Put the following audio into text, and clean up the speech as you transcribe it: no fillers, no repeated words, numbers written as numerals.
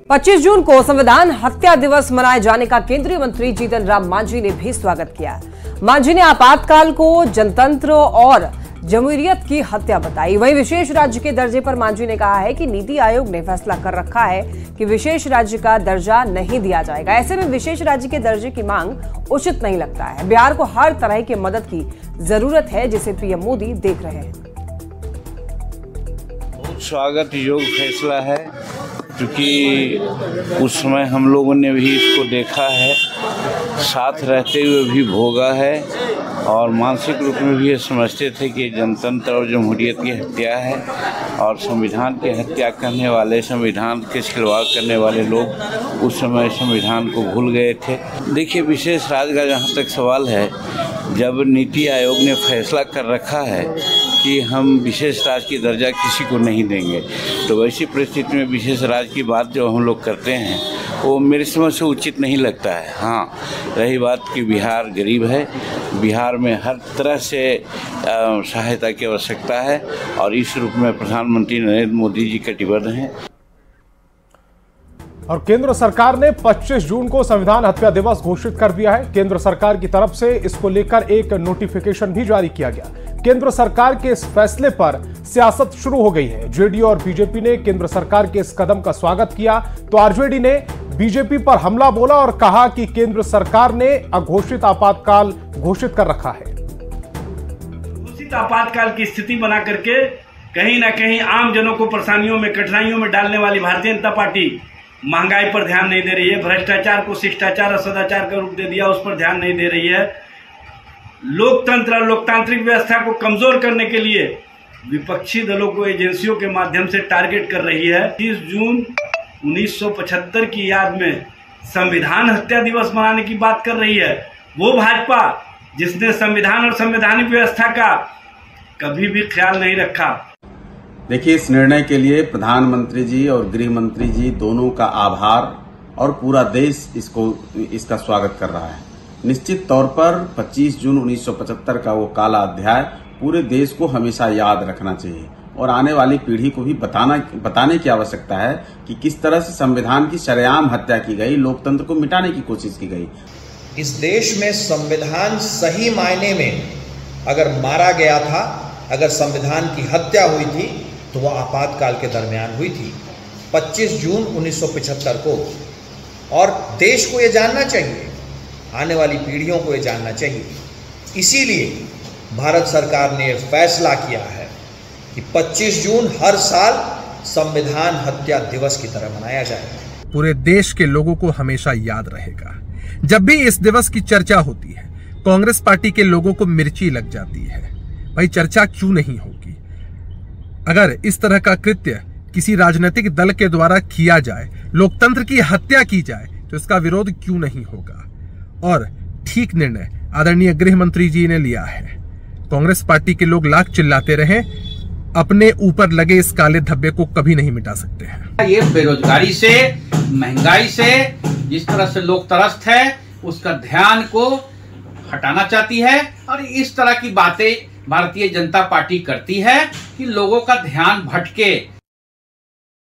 25 जून को संविधान हत्या दिवस मनाए जाने का केंद्रीय मंत्री जीतन राम मांझी ने भी स्वागत किया। मांझी ने आपातकाल को जनतंत्र और जमहूरियत की हत्या बताई। वहीं विशेष राज्य के दर्जे पर मांझी ने कहा है कि नीति आयोग ने फैसला कर रखा है कि विशेष राज्य का दर्जा नहीं दिया जाएगा। ऐसे में विशेष राज्य के दर्जे की मांग उचित नहीं लगता है। बिहार को हर तरह की मदद की जरूरत है, जिसे पीएम मोदी देख रहे हैं। बहुत स्वागत योग्य फैसला है, क्योंकि उस समय हम लोगों ने भी इसको देखा है, साथ रहते हुए भी भोगा है और मानसिक रूप में भी ये समझते थे कि जनतंत्र और जमहूरियत की हत्या है और संविधान की हत्या करने वाले, संविधान के खिलवाड़ करने वाले लोग उस समय संविधान को भूल गए थे। देखिए, विशेष राज्य का जहाँ तक सवाल है, जब नीति आयोग ने फैसला कर रखा है कि हम विशेष राज्य की दर्जा किसी को नहीं देंगे, तो वैसी परिस्थिति में विशेष राज्य की बात जो हम लोग करते हैं वो मेरी समझ से उचित नहीं लगता है। हाँ, रही बात कि बिहार गरीब है, बिहार में हर तरह से सहायता की आवश्यकता है और इस रूप में प्रधानमंत्री नरेंद्र मोदी जी कटिबद्ध हैं। और केंद्र सरकार ने 25 जून को संविधान हत्या दिवस घोषित कर दिया है। केंद्र सरकार की तरफ से इसको लेकर एक नोटिफिकेशन भी जारी किया गया। केंद्र सरकार के इस फैसले पर सियासत शुरू हो गई है। जेडीयू और बीजेपी ने केंद्र सरकार के इस कदम का स्वागत किया, तो आरजेडी ने बीजेपी पर हमला बोला और कहा कि केंद्र सरकार ने अघोषित आपातकाल घोषित कर रखा है। घोषित आपातकाल की स्थिति बना करके कहीं ना कहीं आम जनों को परेशानियों में, कठिनाइयों में डालने वाली भारतीय जनता पार्टी महंगाई पर ध्यान नहीं दे रही है, भ्रष्टाचार को शिष्टाचार और सदाचार का रूप दे दिया, उस पर ध्यान नहीं दे रही है। लोकतंत्र और लोकतांत्रिक व्यवस्था को कमजोर करने के लिए विपक्षी दलों को एजेंसियों के माध्यम से टारगेट कर रही है। 30 जून 1975 की याद में संविधान हत्या दिवस मनाने की बात कर रही है वो भाजपा जिसने संविधान और संवैधानिक व्यवस्था का कभी भी ख्याल नहीं रखा। देखिए, इस निर्णय के लिए प्रधानमंत्री जी और गृह मंत्री जी दोनों का आभार और पूरा देश इसका स्वागत कर रहा है। निश्चित तौर पर 25 जून 1975 का वो काला अध्याय पूरे देश को हमेशा याद रखना चाहिए और आने वाली पीढ़ी को भी बताने की आवश्यकता है कि किस तरह से संविधान की शरेआम हत्या की गई, लोकतंत्र को मिटाने की कोशिश की गई। इस देश में संविधान सही मायने में अगर मारा गया था, अगर संविधान की हत्या हुई थी, तो वह आपातकाल के दरमियान हुई थी 25 जून 1975 को। और देश को यह जानना चाहिए, आने वाली पीढ़ियों को यह जानना चाहिए। इसीलिए भारत सरकार ने फैसला किया है कि 25 जून हर साल संविधान हत्या दिवस की तरह मनाया जाएगा। पूरे देश के लोगों को हमेशा याद रहेगा। जब भी इस दिवस की चर्चा होती है, कांग्रेस पार्टी के लोगों को मिर्ची लग जाती है। भाई, चर्चा क्यों नहीं होगी? अगर इस तरह का कृत्य किसी राजनीतिक दल के द्वारा किया जाए, लोकतंत्र की हत्या की जाए, तो इसका विरोध क्यों नहीं होगा? और ठीक निर्णय आदरणीय गृह मंत्री जी ने लिया है। कांग्रेस पार्टी के लोग लाख चिल्लाते रहे, अपने ऊपर लगे इस काले धब्बे को कभी नहीं मिटा सकते हैं। ये बेरोजगारी से, महंगाई से जिस तरह से लोग त्रस्त है, उसका ध्यान को हटाना चाहती है और इस तरह की बातें भारतीय जनता पार्टी करती है कि लोगों का ध्यान भटके।